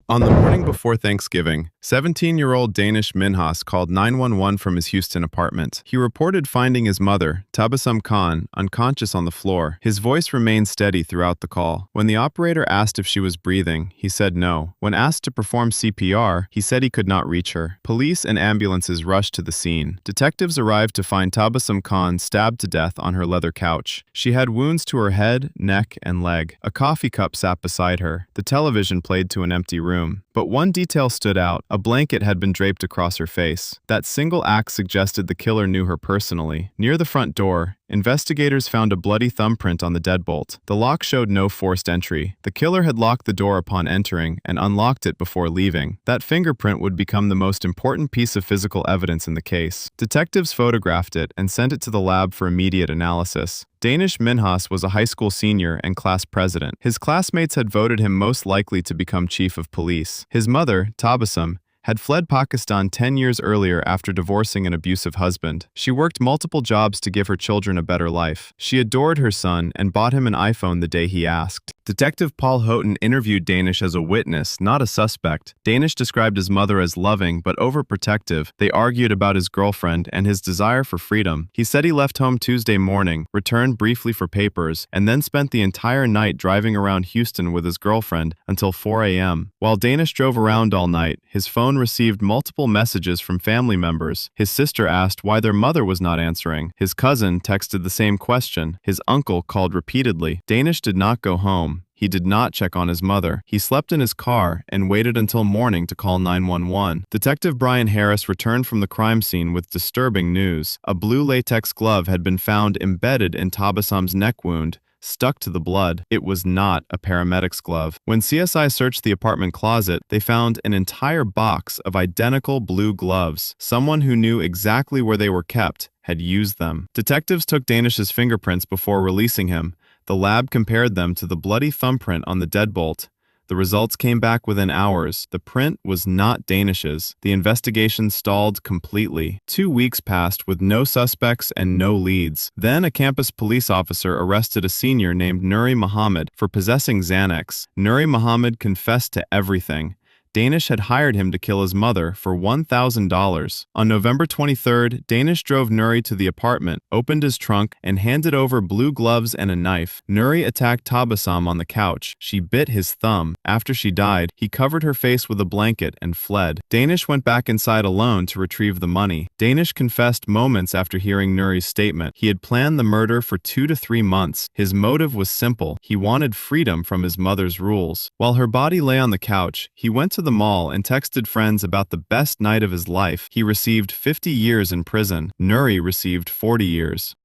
On the morning before Thanksgiving, 17-year-old Danish Minhas called 911 from his Houston apartment. He reported finding his mother, Tabassum Khan, unconscious on the floor. His voice remained steady throughout the call. When the operator asked if she was breathing, he said no. When asked to perform CPR, he said he could not reach her. Police and ambulances rushed to the scene. Detectives arrived to find Tabassum Khan stabbed to death on her leather couch. She had wounds to her head, neck, and leg. A coffee cup sat beside her. The television played to an empty room. But one detail stood out. A blanket had been draped across her face. That single act suggested the killer knew her personally. Near the front door, investigators found a bloody thumbprint on the deadbolt. The lock showed no forced entry. The killer had locked the door upon entering and unlocked it before leaving. That fingerprint would become the most important piece of physical evidence in the case. Detectives photographed it and sent it to the lab for immediate analysis. Danish Minhas was a high school senior and class president. His classmates had voted him most likely to become chief of police. His mother, Tabassum, had fled Pakistan 10 years earlier after divorcing an abusive husband. She worked multiple jobs to give her children a better life. She adored her son and bought him an iPhone the day he asked. Detective Paul Houghton interviewed Danish as a witness, not a suspect. Danish described his mother as loving but overprotective. They argued about his girlfriend and his desire for freedom. He said he left home Tuesday morning, returned briefly for papers, and then spent the entire night driving around Houston with his girlfriend until 4 a.m. While Danish drove around all night, his phone received multiple messages from family members. His sister asked why their mother was not answering. His cousin texted the same question. His uncle called repeatedly. Danish did not go home. He did not check on his mother. He slept in his car and waited until morning to call 911. Detective Brian Harris returned from the crime scene with disturbing news. A blue latex glove had been found embedded in Tabassum's neck wound, stuck to the blood. It was not a paramedic's glove. When CSI searched the apartment closet, they found an entire box of identical blue gloves. Someone who knew exactly where they were kept had used them. Detectives took Danish's fingerprints before releasing him. The lab compared them to the bloody thumbprint on the deadbolt. The results came back within hours. The print was not Danish's. The investigation stalled completely. 2 weeks passed with no suspects and no leads. Then a campus police officer arrested a senior named Nuri Muhammad for possessing Xanax. Nuri Muhammad confessed to everything. Danish had hired him to kill his mother for $1,000. On November 23rd, Danish drove Nuri to the apartment, opened his trunk, and handed over blue gloves and a knife. Nuri attacked Tabassum on the couch. She bit his thumb. After she died, he covered her face with a blanket and fled. Danish went back inside alone to retrieve the money. Danish confessed moments after hearing Nuri's statement. He had planned the murder for 2 to 3 months. His motive was simple. He wanted freedom from his mother's rules. While her body lay on the couch, he went to the mall and texted friends about the best night of his life. He received 50 years in prison. Nuri received 40 years.